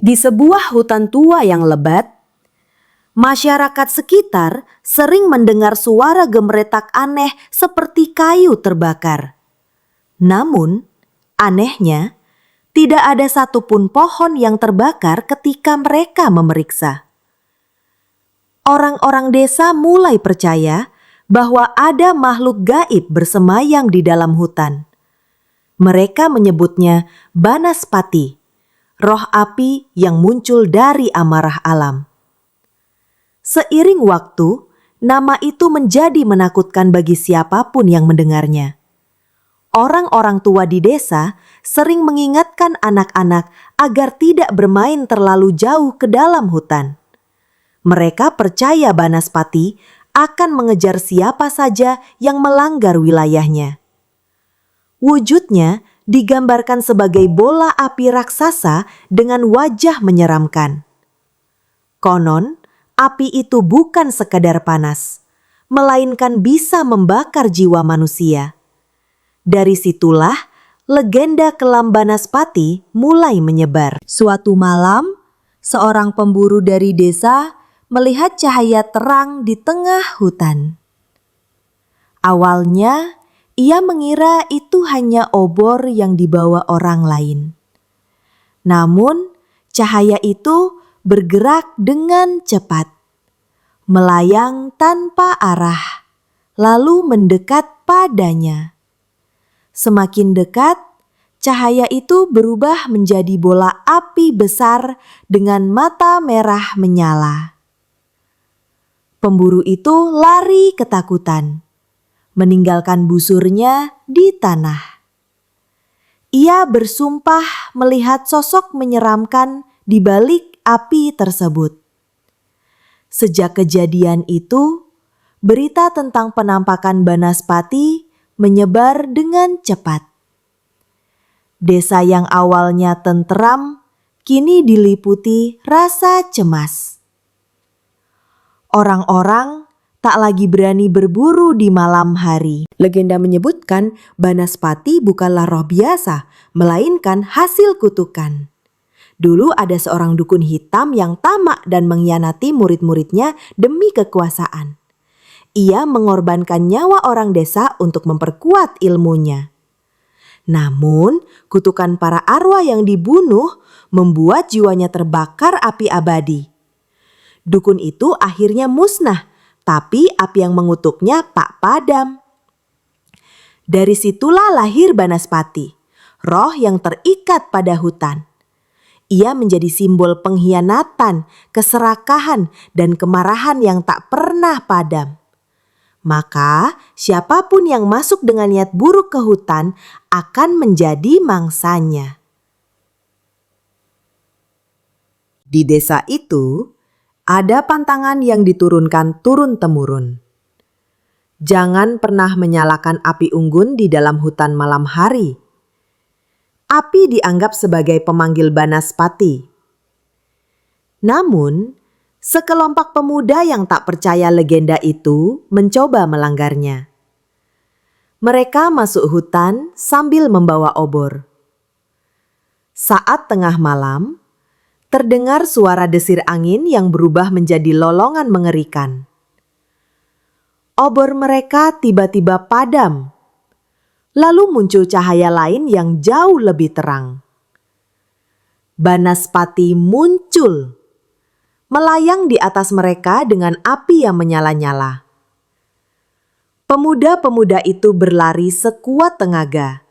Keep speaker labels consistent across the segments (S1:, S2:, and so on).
S1: Di sebuah hutan tua yang lebat, masyarakat sekitar sering mendengar suara gemeretak aneh seperti kayu terbakar. Namun, anehnya, tidak ada satupun pohon yang terbakar ketika mereka memeriksa. Orang-orang desa mulai percaya bahwa ada makhluk gaib bersemayam di dalam hutan. Mereka menyebutnya Banaspati, roh api yang muncul dari amarah alam. Seiring waktu, nama itu menjadi menakutkan bagi siapapun yang mendengarnya. Orang-orang tua di desa sering mengingatkan anak-anak agar tidak bermain terlalu jauh ke dalam hutan. Mereka percaya Banaspati akan mengejar siapa saja yang melanggar wilayahnya. Wujudnya digambarkan sebagai bola api raksasa dengan wajah menyeramkan. Konon, api itu bukan sekadar panas, melainkan bisa membakar jiwa manusia. Dari situlah legenda kelam Banaspati mulai menyebar. Suatu malam, seorang pemburu dari desa melihat cahaya terang di tengah hutan. Awalnya, ia mengira itu hanya obor yang dibawa orang lain. Namun, cahaya itu bergerak dengan cepat, melayang tanpa arah, lalu mendekat padanya. Semakin dekat, cahaya itu berubah menjadi bola api besar dengan mata merah menyala. Pemburu itu lari ketakutan, meninggalkan busurnya di tanah. Ia bersumpah melihat sosok menyeramkan di balik api tersebut. Sejak kejadian itu, berita tentang penampakan Banaspati menyebar dengan cepat. Desa yang awalnya tentram kini diliputi rasa cemas. Orang-orang tak lagi berani berburu di malam hari. Legenda menyebutkan Banaspati bukanlah roh biasa, melainkan hasil kutukan. Dulu ada seorang dukun hitam yang tamak dan mengkhianati murid-muridnya demi kekuasaan. Ia mengorbankan nyawa orang desa untuk memperkuat ilmunya. Namun, kutukan para arwah yang dibunuh membuat jiwanya terbakar api abadi. Dukun itu akhirnya musnah, tapi api yang mengutuknya tak padam. Dari situlah lahir Banaspati, roh yang terikat pada hutan. Ia menjadi simbol pengkhianatan, keserakahan, dan kemarahan yang tak pernah padam. Maka siapapun yang masuk dengan niat buruk ke hutan akan menjadi mangsanya. Di desa itu, ada pantangan yang diturunkan turun-temurun. Jangan pernah menyalakan api unggun di dalam hutan malam hari. Api dianggap sebagai pemanggil Banaspati. Namun, sekelompok pemuda yang tak percaya legenda itu mencoba melanggarnya. Mereka masuk hutan sambil membawa obor. Saat tengah malam, terdengar suara desir angin yang berubah menjadi lolongan mengerikan. Obor mereka tiba-tiba padam. Lalu muncul cahaya lain yang jauh lebih terang. Banaspati muncul, melayang di atas mereka dengan api yang menyala-nyala. Pemuda-pemuda itu berlari sekuat tenaga,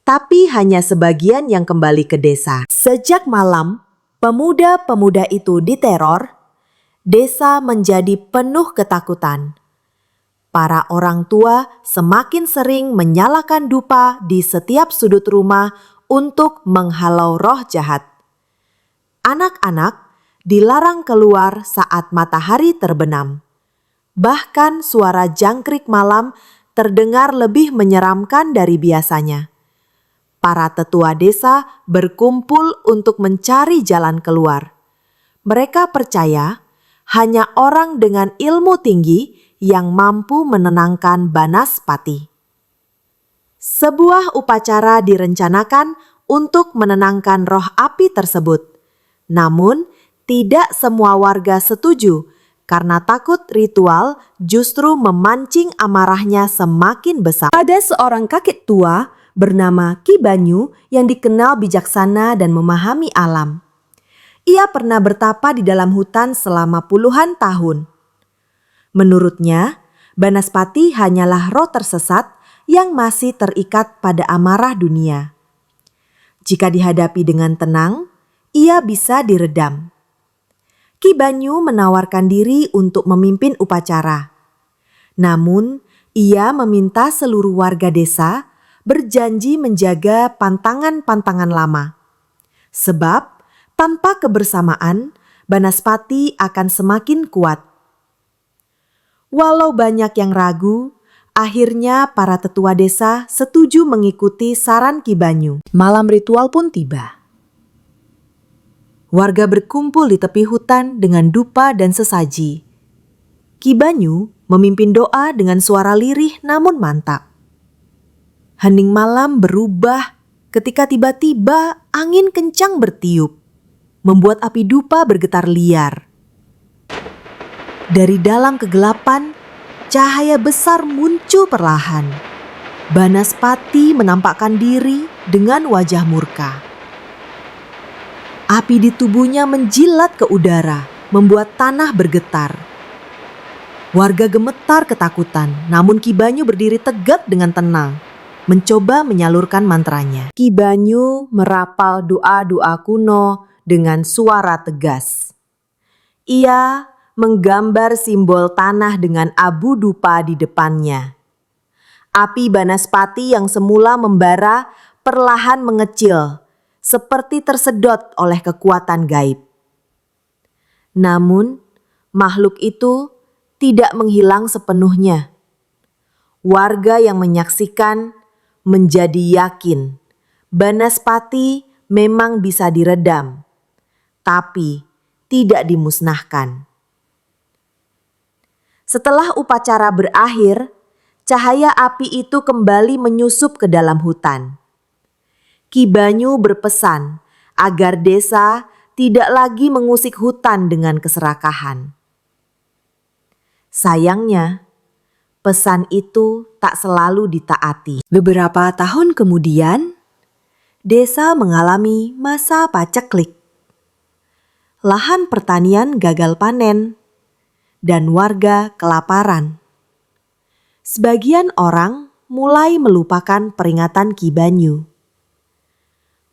S1: tapi hanya sebagian yang kembali ke desa. Sejak malam, pemuda-pemuda itu diteror, desa menjadi penuh ketakutan. Para orang tua semakin sering menyalakan dupa di setiap sudut rumah untuk menghalau roh jahat. Anak-anak dilarang keluar saat matahari terbenam. Bahkan suara jangkrik malam terdengar lebih menyeramkan dari biasanya. Para tetua desa berkumpul untuk mencari jalan keluar. Mereka percaya hanya orang dengan ilmu tinggi yang mampu menenangkan Banaspati. Sebuah upacara direncanakan untuk menenangkan roh api tersebut. Namun, tidak semua warga setuju karena takut ritual justru memancing amarahnya semakin besar. Ada seorang kakek tua bernama Ki Banyu yang dikenal bijaksana dan memahami alam. Ia pernah bertapa di dalam hutan selama puluhan tahun. Menurutnya, Banaspati hanyalah roh tersesat yang masih terikat pada amarah dunia. Jika dihadapi dengan tenang, ia bisa diredam. Ki Banyu menawarkan diri untuk memimpin upacara. Namun, ia meminta seluruh warga desa berjanji menjaga pantangan-pantangan lama. Sebab, tanpa kebersamaan, Banaspati akan semakin kuat. Walau banyak yang ragu, akhirnya para tetua desa setuju mengikuti saran Ki Banyu. Malam ritual pun tiba. Warga berkumpul di tepi hutan dengan dupa dan sesaji. Ki Banyu memimpin doa dengan suara lirih namun mantap. Hening malam berubah ketika tiba-tiba angin kencang bertiup, membuat api dupa bergetar liar. Dari dalam kegelapan, cahaya besar muncul perlahan. Banaspati menampakkan diri dengan wajah murka. Api di tubuhnya menjilat ke udara, membuat tanah bergetar. Warga gemetar ketakutan, namun Ki Banyu berdiri tegak dengan tenang, mencoba menyalurkan mantranya. Ki Banyu merapal doa-doa kuno dengan suara tegas. Ia menggambar simbol tanah dengan abu dupa di depannya. Api Banaspati yang semula membara perlahan mengecil, seperti tersedot oleh kekuatan gaib. Namun, makhluk itu tidak menghilang sepenuhnya. Warga yang menyaksikan menjadi yakin Banaspati memang bisa diredam, tapi tidak dimusnahkan. Setelah upacara berakhir, cahaya api itu kembali menyusup ke dalam hutan. Ki Banyu berpesan agar desa tidak lagi mengusik hutan dengan keserakahan. Sayangnya, pesan itu tak selalu ditaati. Beberapa tahun kemudian, desa mengalami masa paceklik. Lahan pertanian gagal panen, dan warga kelaparan. Sebagian orang mulai melupakan peringatan Ki Banyu.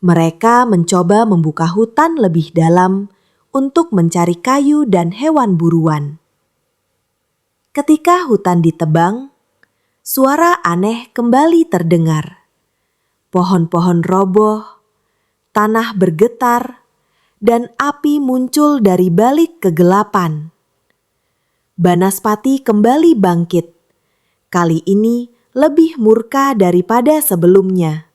S1: Mereka mencoba membuka hutan lebih dalam untuk mencari kayu dan hewan buruan. Ketika hutan ditebang, suara aneh kembali terdengar. Pohon-pohon roboh, tanah bergetar, dan api muncul dari balik kegelapan. Banaspati kembali bangkit, kali ini lebih murka daripada sebelumnya.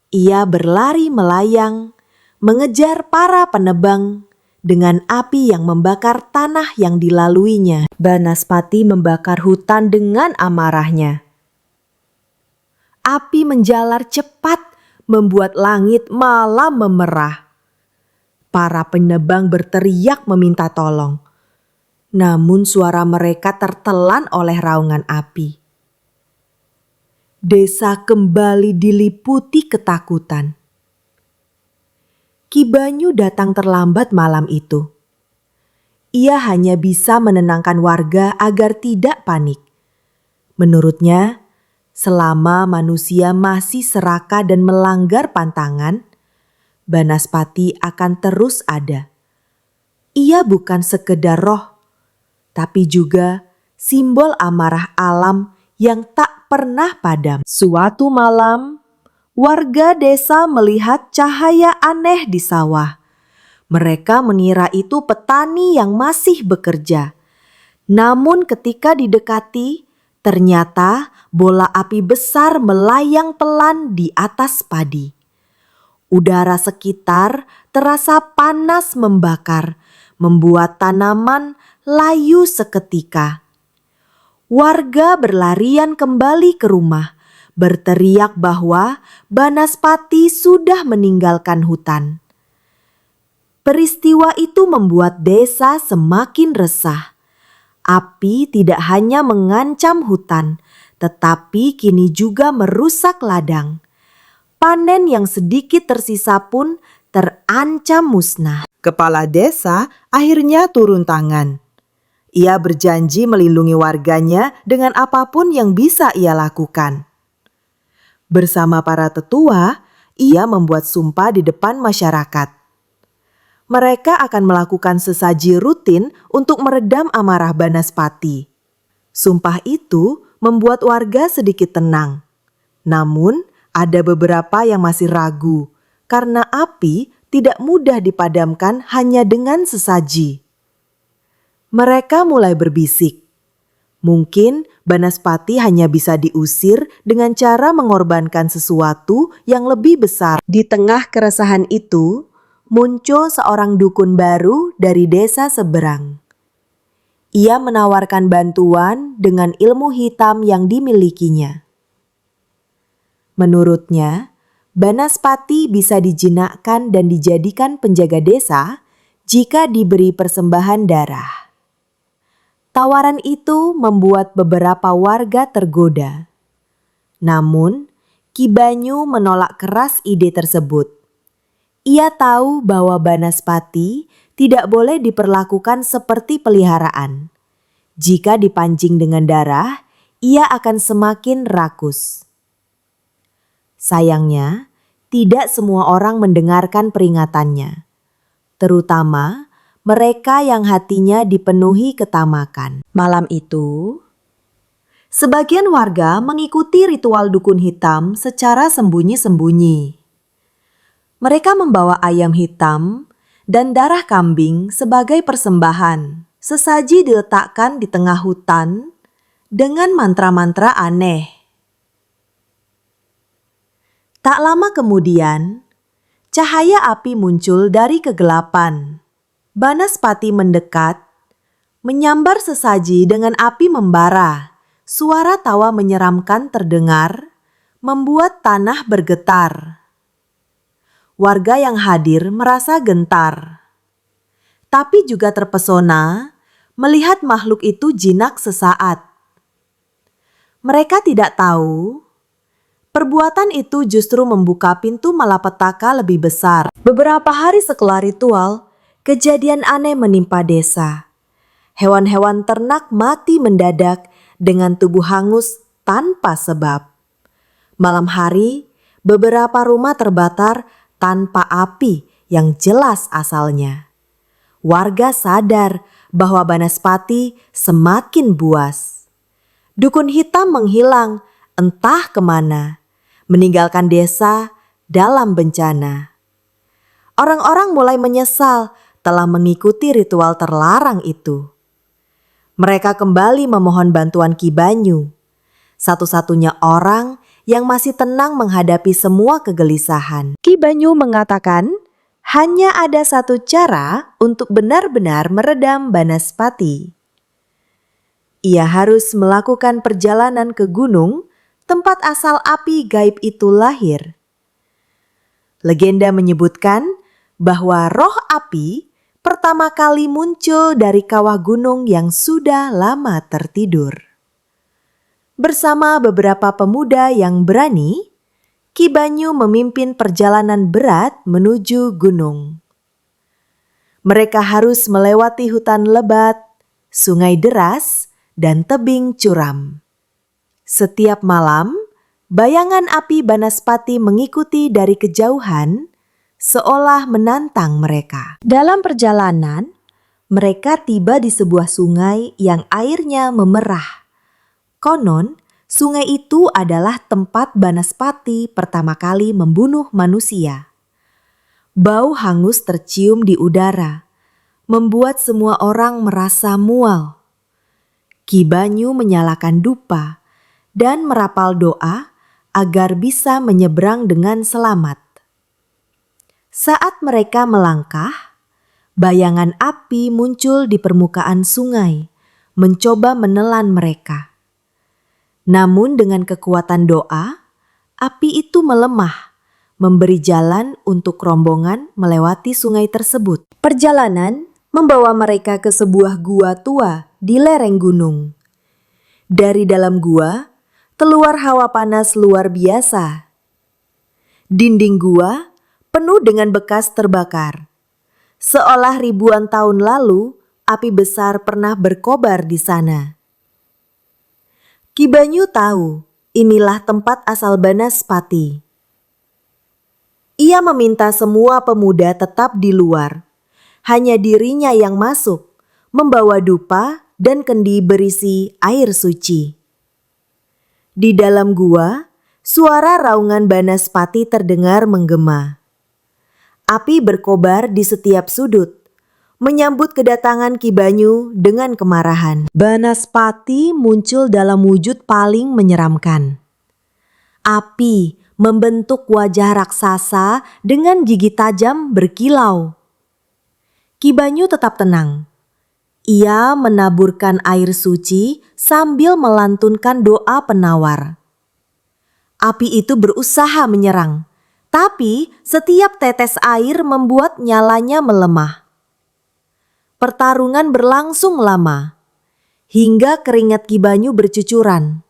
S1: Ia berlari melayang, mengejar para penebang dengan api yang membakar tanah yang dilaluinya. Banaspati membakar hutan dengan amarahnya. Api menjalar cepat, membuat langit malah memerah. Para penebang berteriak meminta tolong. Namun suara mereka tertelan oleh raungan api. Desa kembali diliputi ketakutan. Ki Banyu datang terlambat malam itu. Ia hanya bisa menenangkan warga agar tidak panik. Menurutnya, selama manusia masih serakah dan melanggar pantangan, Banaspati akan terus ada. Ia bukan sekedar roh, tapi juga simbol amarah alam yang tak pernah padam. Suatu malam, warga desa melihat cahaya aneh di sawah. Mereka mengira itu petani yang masih bekerja. Namun ketika didekati, ternyata bola api besar melayang pelan di atas padi. Udara sekitar terasa panas membakar, membuat tanaman layu seketika. Warga berlarian kembali ke rumah, berteriak bahwa Banaspati sudah meninggalkan hutan. Peristiwa itu membuat desa semakin resah. Api tidak hanya mengancam hutan, tetapi kini juga merusak ladang. Panen yang sedikit tersisa pun terancam musnah.
S2: Kepala desa akhirnya turun tangan. Ia berjanji melindungi warganya dengan apapun yang bisa ia lakukan. Bersama para tetua, ia membuat sumpah di depan masyarakat. Mereka akan melakukan sesaji rutin untuk meredam amarah Banaspati. Sumpah itu membuat warga sedikit tenang. Namun, ada beberapa yang masih ragu karena api tidak mudah dipadamkan hanya dengan sesaji. Mereka mulai berbisik. Mungkin Banaspati hanya bisa diusir dengan cara mengorbankan sesuatu yang lebih besar. Di tengah keresahan itu, muncul seorang dukun baru dari desa seberang. Ia menawarkan bantuan dengan ilmu hitam yang dimilikinya. Menurutnya, Banaspati bisa dijinakkan dan dijadikan penjaga desa jika diberi persembahan darah. Tawaran itu membuat beberapa warga tergoda. Namun, Ki Banyu menolak keras ide tersebut. Ia tahu bahwa Banaspati tidak boleh diperlakukan seperti peliharaan. Jika dipancing dengan darah, ia akan semakin rakus. Sayangnya, tidak semua orang mendengarkan peringatannya, terutama mereka yang hatinya dipenuhi ketamakan. Malam itu, sebagian warga mengikuti ritual dukun hitam secara sembunyi-sembunyi. Mereka membawa ayam hitam dan darah kambing sebagai persembahan. Sesaji diletakkan di tengah hutan dengan mantra-mantra aneh. Tak lama kemudian, cahaya api muncul dari kegelapan. Banaspati mendekat, menyambar sesaji dengan api membara. Suara tawa menyeramkan terdengar, membuat tanah bergetar. Warga yang hadir merasa gentar, tapi juga terpesona melihat makhluk itu jinak sesaat. Mereka tidak tahu, perbuatan itu justru membuka pintu malapetaka lebih besar. Beberapa hari setelah ritual, kejadian aneh menimpa desa. Hewan-hewan ternak mati mendadak dengan tubuh hangus tanpa sebab. Malam hari, beberapa rumah terbakar tanpa api yang jelas asalnya. Warga sadar bahwa Banaspati semakin buas. Dukun hitam menghilang entah kemana, meninggalkan desa dalam bencana. Orang-orang mulai menyesal telah mengikuti ritual terlarang itu. Mereka kembali memohon bantuan Ki Banyu, satu-satunya orang yang masih tenang menghadapi semua kegelisahan. Ki Banyu mengatakan, hanya ada satu cara untuk benar-benar meredam Banaspati. Ia harus melakukan perjalanan ke gunung, tempat asal api gaib itu lahir. Legenda menyebutkan bahwa roh api pertama kali muncul dari kawah gunung yang sudah lama tertidur. Bersama beberapa pemuda yang berani, Ki Banyu memimpin perjalanan berat menuju gunung. Mereka harus melewati hutan lebat, sungai deras, dan tebing curam. Setiap malam, bayangan api Banaspati mengikuti dari kejauhan, seolah menantang mereka. Dalam perjalanan, mereka tiba di sebuah sungai yang airnya memerah. Konon, sungai itu adalah tempat Banaspati pertama kali membunuh manusia. Bau hangus tercium di udara, membuat semua orang merasa mual. Ki Banyu menyalakan dupa dan merapal doa agar bisa menyeberang dengan selamat. Saat mereka melangkah, bayangan api muncul di permukaan sungai, mencoba menelan mereka. Namun dengan kekuatan doa, api itu melemah,
S1: memberi jalan untuk rombongan melewati sungai tersebut. Perjalanan membawa mereka ke sebuah gua tua di lereng gunung. Dari dalam gua, keluar hawa panas luar biasa. Dinding gua penuh dengan bekas terbakar. Seolah ribuan tahun lalu, api besar pernah berkobar di sana. Ki Banyu tahu inilah tempat asal Banaspati. Ia meminta semua pemuda tetap di luar. Hanya dirinya yang masuk, membawa dupa dan kendi berisi air suci. Di dalam gua, suara raungan Banaspati terdengar menggema. Api berkobar di setiap sudut, menyambut kedatangan Ki Banyu dengan kemarahan. Banaspati muncul dalam wujud paling menyeramkan. Api membentuk wajah raksasa dengan gigi tajam berkilau. Ki Banyu tetap tenang. Ia menaburkan air suci sambil melantunkan doa penawar. Api itu berusaha menyerang, tapi setiap tetes air membuat nyalanya melemah. Pertarungan berlangsung lama, hingga keringat Ki Banyu bercucuran.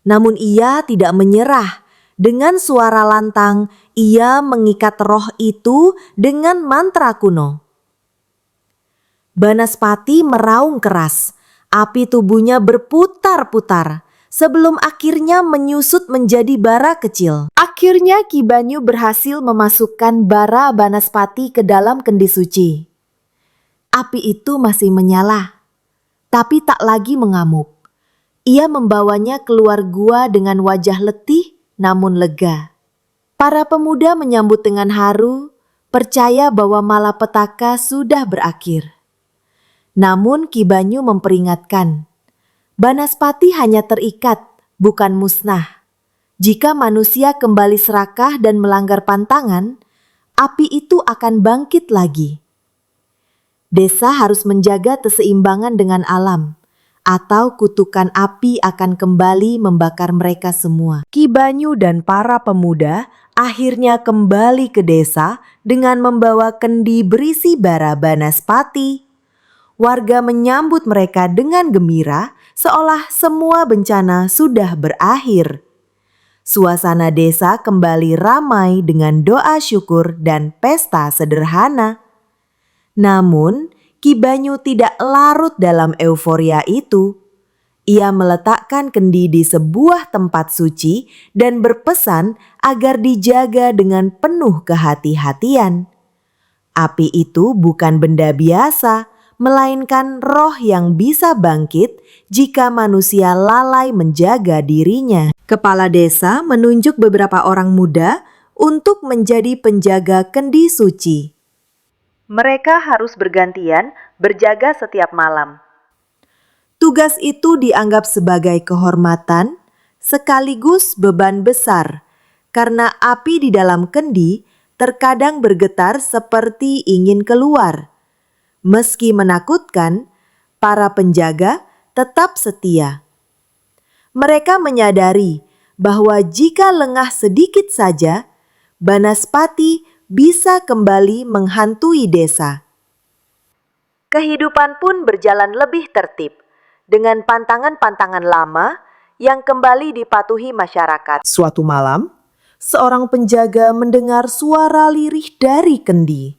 S1: Namun ia tidak menyerah. Dengan suara lantang, ia mengikat roh itu dengan mantra kuno. Banaspati meraung keras. Api tubuhnya berputar-putar sebelum akhirnya menyusut menjadi bara kecil. Akhirnya Ki Banyu berhasil memasukkan bara Banaspati ke dalam kendi suci. Api itu masih menyala, tapi tak lagi mengamuk. Ia membawanya keluar gua dengan wajah letih namun lega. Para pemuda menyambut dengan haru, percaya bahwa malapetaka sudah berakhir. Namun Ki Banyu memperingatkan, Banaspati hanya terikat, bukan musnah. Jika manusia kembali serakah dan melanggar pantangan, api itu akan bangkit lagi. Desa harus menjaga keseimbangan dengan alam, atau kutukan api akan kembali membakar mereka semua. Ki Banyu dan para pemuda akhirnya kembali ke desa dengan membawa kendi berisi bara Banaspati. Warga menyambut mereka dengan gembira, seolah semua bencana sudah berakhir. Suasana desa kembali ramai dengan doa syukur dan pesta sederhana. Namun, Ki Banyu tidak larut dalam euforia itu. Ia meletakkan kendi di sebuah tempat suci dan berpesan agar dijaga dengan penuh kehati-hatian. Api itu bukan benda biasa, melainkan roh yang bisa bangkit jika manusia lalai menjaga dirinya. Kepala desa menunjuk beberapa orang muda untuk menjadi penjaga kendi suci. Mereka harus bergantian berjaga setiap malam. Tugas itu dianggap sebagai kehormatan sekaligus beban besar karena api di dalam kendi terkadang bergetar seperti ingin keluar. Meski menakutkan, para penjaga tetap setia. Mereka menyadari bahwa jika lengah sedikit saja, Banaspati bisa kembali menghantui desa. Kehidupan pun berjalan lebih tertib, dengan pantangan-pantangan lama yang kembali dipatuhi masyarakat.
S2: Suatu malam, seorang penjaga mendengar suara lirih dari kendi.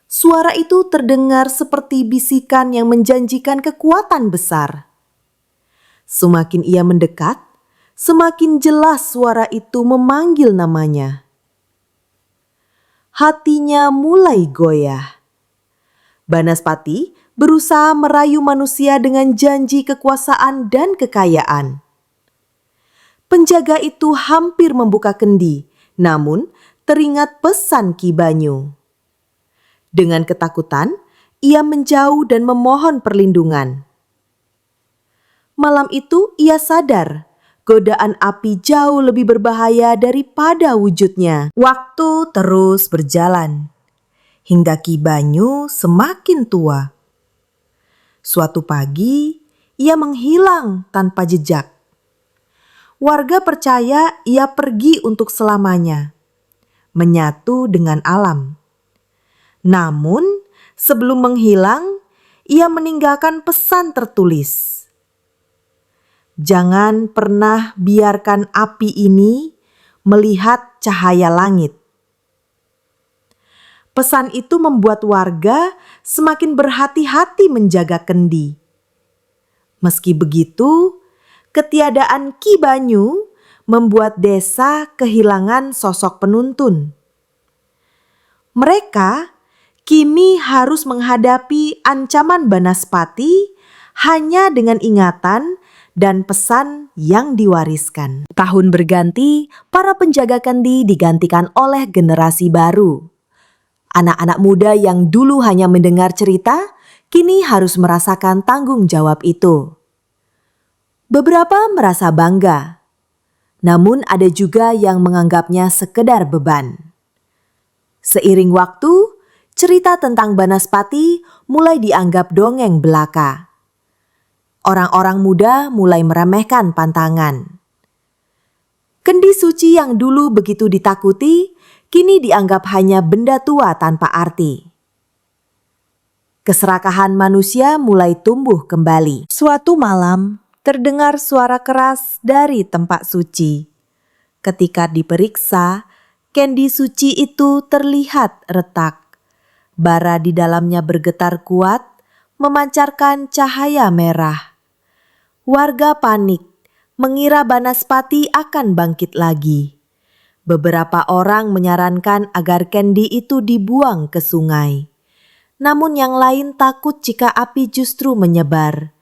S2: Suara itu terdengar seperti bisikan yang menjanjikan kekuatan besar. Semakin ia mendekat, semakin jelas suara itu memanggil namanya. Hatinya mulai goyah. Banaspati berusaha merayu manusia dengan janji kekuasaan dan kekayaan. Penjaga itu hampir membuka kendi, namun teringat pesan Ki Banyu. Dengan ketakutan, ia menjauh dan memohon perlindungan. Malam itu ia sadar godaan api jauh lebih berbahaya daripada wujudnya. Waktu terus berjalan, hingga Ki Banyu semakin tua. Suatu pagi, ia menghilang tanpa jejak. Warga percaya ia pergi untuk selamanya. menyatu dengan alam. Namun, sebelum menghilang, ia meninggalkan pesan tertulis. Jangan pernah biarkan api ini melihat cahaya langit. Pesan itu membuat warga semakin berhati-hati menjaga kendi. Meski begitu, ketiadaan Ki Banyu membuat desa kehilangan sosok penuntun. Mereka kini harus menghadapi ancaman Banaspati hanya dengan ingatan dan pesan yang diwariskan.
S1: Tahun berganti, para penjaga kendi digantikan oleh generasi baru. Anak-anak muda yang dulu hanya mendengar cerita, kini harus merasakan tanggung jawab itu. Beberapa merasa bangga, namun ada juga yang menganggapnya sekedar beban. Seiring waktu, cerita tentang Banaspati mulai dianggap dongeng belaka. Orang-orang muda mulai meremehkan pantangan. Kendi suci yang dulu begitu ditakuti, kini dianggap hanya benda tua tanpa arti. Keserakahan manusia mulai tumbuh kembali. Suatu malam, terdengar suara keras dari tempat suci. Ketika diperiksa, kendi suci itu terlihat retak. Bara di dalamnya bergetar kuat, memancarkan cahaya merah. Warga panik, mengira Banaspati akan bangkit lagi. Beberapa orang menyarankan agar kendi itu dibuang ke sungai. Namun yang lain takut jika api justru menyebar.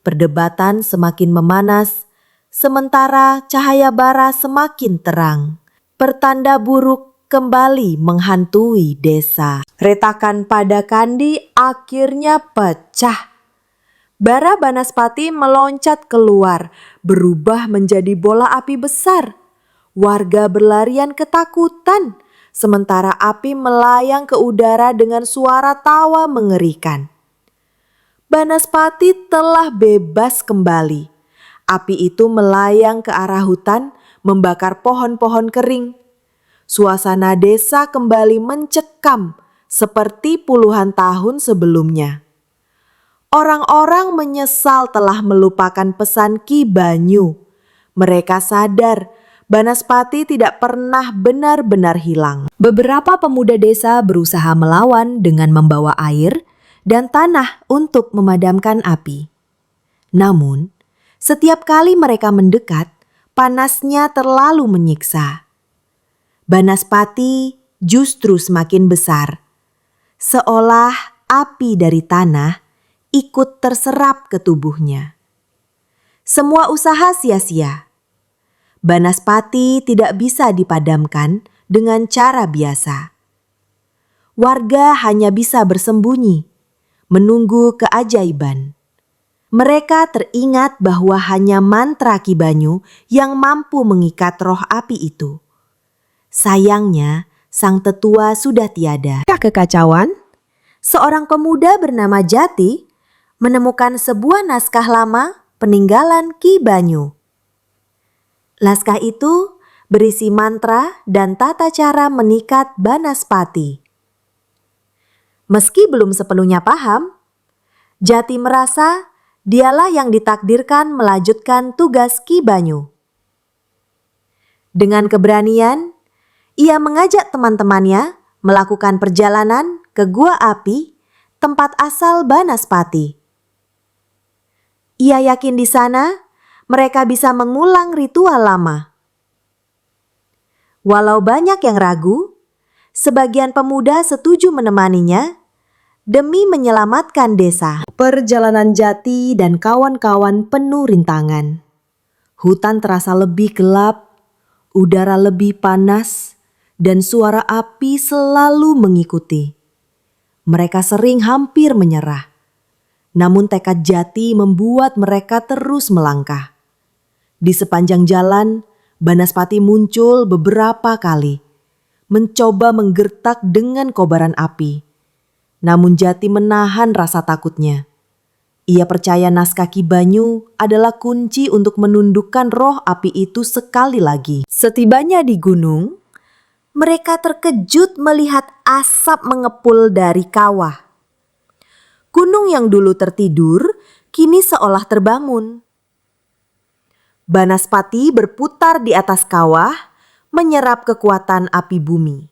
S1: Perdebatan semakin memanas, sementara cahaya bara semakin terang. Pertanda buruk kembali menghantui desa. Retakan pada kandi akhirnya pecah. Bara Banaspati meloncat keluar, berubah menjadi bola api besar. Warga berlarian ketakutan, sementara api melayang ke udara dengan suara tawa mengerikan. Banaspati telah bebas kembali. Api itu melayang ke arah hutan, membakar pohon-pohon kering. Suasana desa kembali mencekam seperti puluhan tahun sebelumnya. Orang-orang menyesal telah melupakan pesan Ki Banyu. Mereka sadar Banaspati tidak pernah benar-benar hilang. Beberapa pemuda desa berusaha melawan dengan membawa air dan tanah untuk memadamkan api. Namun, setiap kali mereka mendekat, panasnya terlalu menyiksa. Banaspati justru semakin besar, seolah api dari tanah ikut terserap ke tubuhnya. Semua usaha sia-sia. Banaspati tidak bisa dipadamkan dengan cara biasa. Warga hanya bisa bersembunyi, menunggu keajaiban. Mereka teringat bahwa hanya mantra Ki Banyu yang mampu mengikat roh api itu. Sayangnya, sang tetua sudah tiada. Kekacauan, seorang pemuda bernama Jati menemukan sebuah naskah lama peninggalan Ki Banyu. Naskah itu berisi mantra dan tata cara menikat Banaspati. Meski belum sepenuhnya paham, Jati merasa dialah yang ditakdirkan melanjutkan tugas Ki Banyu. Dengan keberanian, ia mengajak teman-temannya melakukan perjalanan ke Gua Api, tempat asal Banaspati. Ia yakin di sana mereka bisa mengulang ritual lama. Walau banyak yang ragu, sebagian pemuda setuju menemaninya demi menyelamatkan desa. Perjalanan Jati dan kawan-kawan penuh rintangan. Hutan terasa lebih gelap, udara lebih panas, dan suara api selalu mengikuti. Mereka sering hampir menyerah. Namun tekad Jati membuat mereka terus melangkah. Di sepanjang jalan, Banaspati muncul beberapa kali, mencoba menggertak dengan kobaran api. Namun Jati menahan rasa takutnya. Ia percaya naskah Ki Banyu adalah kunci untuk menundukkan roh api itu sekali lagi. Setibanya di gunung, mereka terkejut melihat asap mengepul dari kawah. Gunung yang dulu tertidur kini seolah terbangun. Banaspati berputar di atas kawah, menyerap kekuatan api bumi.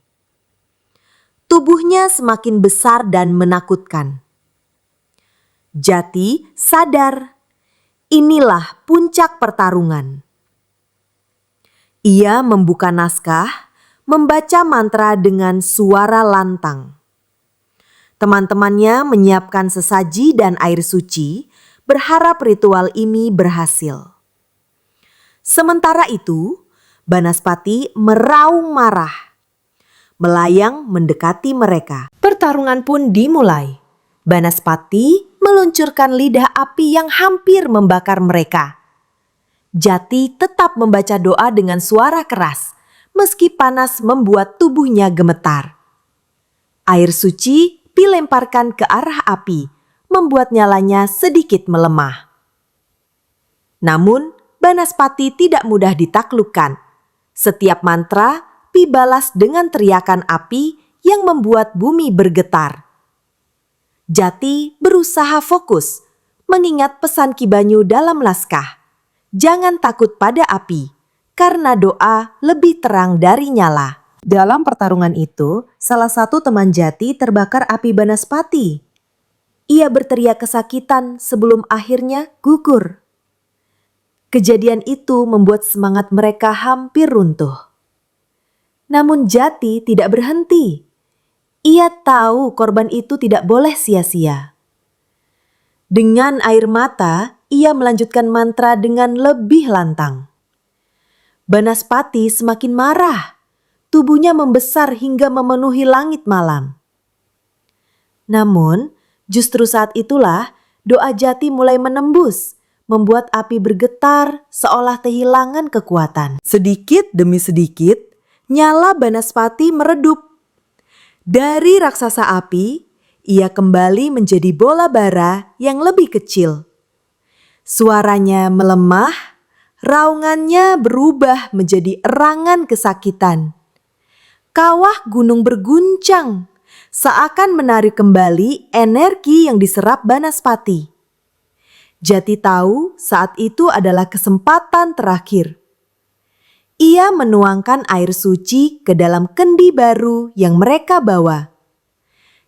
S1: Tubuhnya semakin besar dan menakutkan. Jati sadar, inilah puncak pertarungan. Ia membuka naskah, membaca mantra dengan suara lantang. Teman-temannya menyiapkan sesaji dan air suci, berharap ritual ini berhasil. Sementara itu, Banaspati meraung marah, melayang mendekati mereka. Pertarungan pun dimulai. Banaspati meluncurkan lidah api yang hampir membakar mereka. Jati tetap membaca doa dengan suara keras, meski panas membuat tubuhnya gemetar. Air suci dilemparkan ke arah api, membuat nyalanya sedikit melemah. Namun, Banaspati tidak mudah ditaklukkan. Setiap mantra dibalas dengan teriakan api yang membuat bumi bergetar. Jati berusaha fokus, mengingat pesan Ki Banyu dalam naskah. Jangan takut pada api, karena doa lebih terang dari nyala. Dalam pertarungan itu, salah satu teman Jati terbakar api Banaspati. Ia berteriak kesakitan sebelum akhirnya gugur. Kejadian itu membuat semangat mereka hampir runtuh. Namun Jati tidak berhenti. Ia tahu korban itu tidak boleh sia-sia. Dengan air mata, ia melanjutkan mantra dengan lebih lantang. Banaspati semakin marah. Tubuhnya membesar hingga memenuhi langit malam. Namun, justru saat itulah doa Jati mulai menembus, membuat api bergetar seolah kehilangan kekuatan. Sedikit demi sedikit, nyala Banaspati meredup. Dari raksasa api, ia kembali menjadi bola bara yang lebih kecil. Suaranya melemah, raungannya berubah menjadi erangan kesakitan. Kawah gunung berguncang, seakan menarik kembali energi yang diserap Banaspati. Jati tahu saat itu adalah kesempatan terakhir. Ia menuangkan air suci ke dalam kendi baru yang mereka bawa.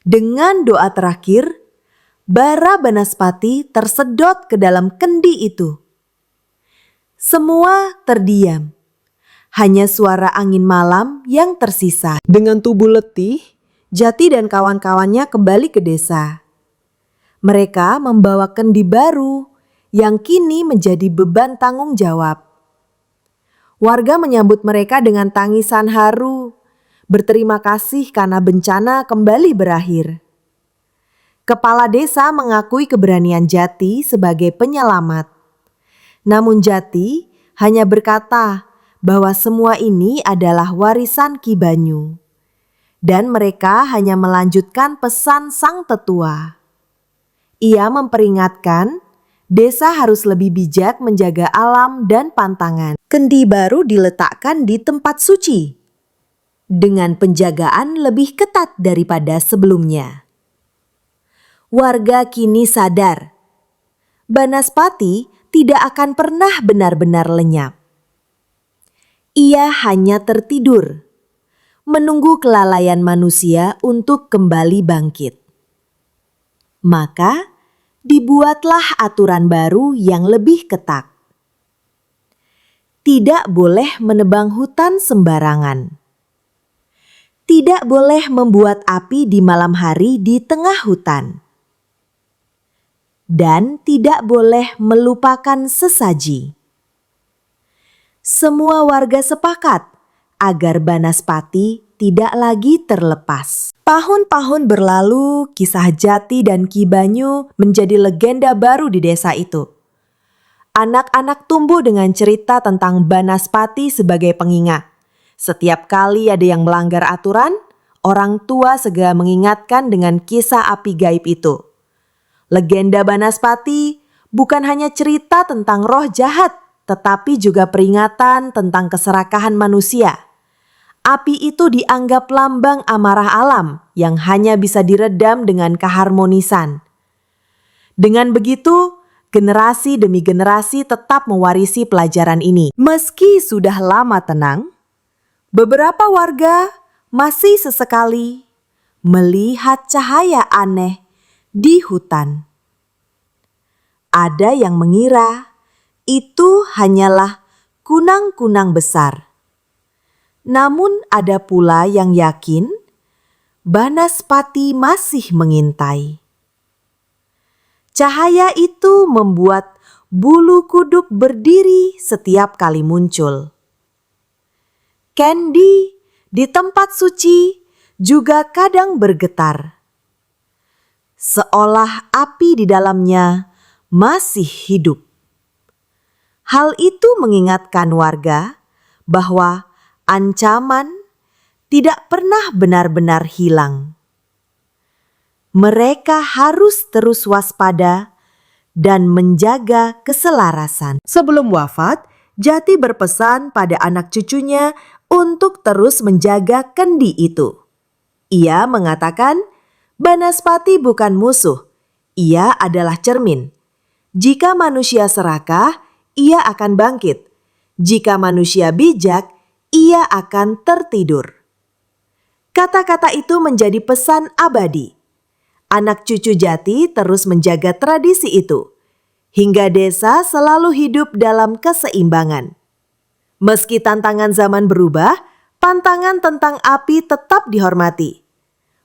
S1: Dengan doa terakhir, bara Banaspati tersedot ke dalam kendi itu. Semua terdiam. Hanya suara angin malam yang tersisa. Dengan tubuh letih, Jati dan kawan-kawannya kembali ke desa. Mereka membawa kendi baru yang kini menjadi beban tanggung jawab. Warga menyambut mereka dengan tangisan haru, berterima kasih karena bencana kembali berakhir. Kepala desa mengakui keberanian Jati sebagai penyelamat. Namun Jati hanya berkata bahwa semua ini adalah warisan Ki Banyu. Dan mereka hanya melanjutkan pesan sang tetua. Ia memperingatkan, desa harus lebih bijak menjaga alam dan pantangan. Kendi baru diletakkan di tempat suci, dengan penjagaan lebih ketat daripada sebelumnya. Warga kini sadar, Banaspati tidak akan pernah benar-benar lenyap. Ia hanya tertidur, menunggu kelalaian manusia untuk kembali bangkit. Maka, dibuatlah aturan baru yang lebih ketat. Tidak boleh menebang hutan sembarangan. Tidak boleh membuat api di malam hari di tengah hutan. Dan tidak boleh melupakan sesaji. Semua warga sepakat agar Banaspati tidak lagi terlepas. Tahun-tahun berlalu, kisah Jati dan Ki Banyu menjadi legenda baru di desa itu. Anak-anak tumbuh dengan cerita tentang Banaspati sebagai pengingat. Setiap kali ada yang melanggar aturan, orang tua segera mengingatkan dengan kisah api gaib itu. Legenda Banaspati bukan hanya cerita tentang roh jahat, tetapi juga peringatan tentang keserakahan manusia. Api itu dianggap lambang amarah alam yang hanya bisa diredam dengan keharmonisan. Dengan begitu, generasi demi generasi tetap mewarisi pelajaran ini. Meski sudah lama tenang, beberapa warga masih sesekali melihat cahaya aneh di hutan. Ada yang mengira itu hanyalah kunang-kunang besar. Namun ada pula yang yakin Banaspati masih mengintai. Cahaya itu membuat bulu kuduk berdiri setiap kali muncul. Candy di tempat suci juga kadang bergetar, seolah api di dalamnya masih hidup. Hal itu mengingatkan warga bahwa ancaman tidak pernah benar-benar hilang. Mereka harus terus waspada dan menjaga keselarasan. Sebelum wafat, Jati berpesan pada anak cucunya untuk terus menjaga kendi itu. Ia mengatakan, Banaspati bukan musuh, ia adalah cermin. Jika manusia serakah, ia akan bangkit. Jika manusia bijak, ia akan tertidur. Kata-kata itu menjadi pesan abadi. Anak cucu Jati terus menjaga tradisi itu, hingga desa selalu hidup dalam keseimbangan. Meski tantangan zaman berubah, pantangan tentang api tetap dihormati.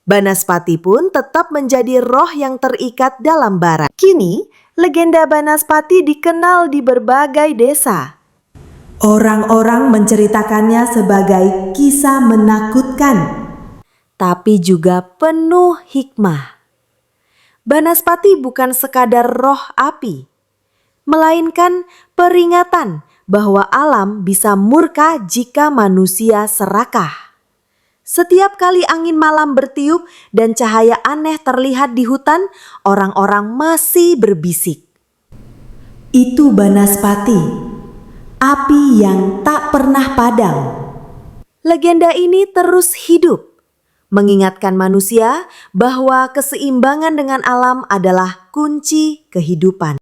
S1: Banaspati pun tetap menjadi roh yang terikat dalam bara. Kini, legenda Banaspati dikenal di berbagai desa. Orang-orang menceritakannya sebagai kisah menakutkan, tapi juga penuh hikmah. Banaspati bukan sekadar roh api, melainkan peringatan bahwa alam bisa murka jika manusia serakah. Setiap kali angin malam bertiup dan cahaya aneh terlihat di hutan, orang-orang masih berbisik, "Itu Banaspati, api yang tak pernah padam." Legenda ini terus hidup, mengingatkan manusia bahwa keseimbangan dengan alam adalah kunci kehidupan.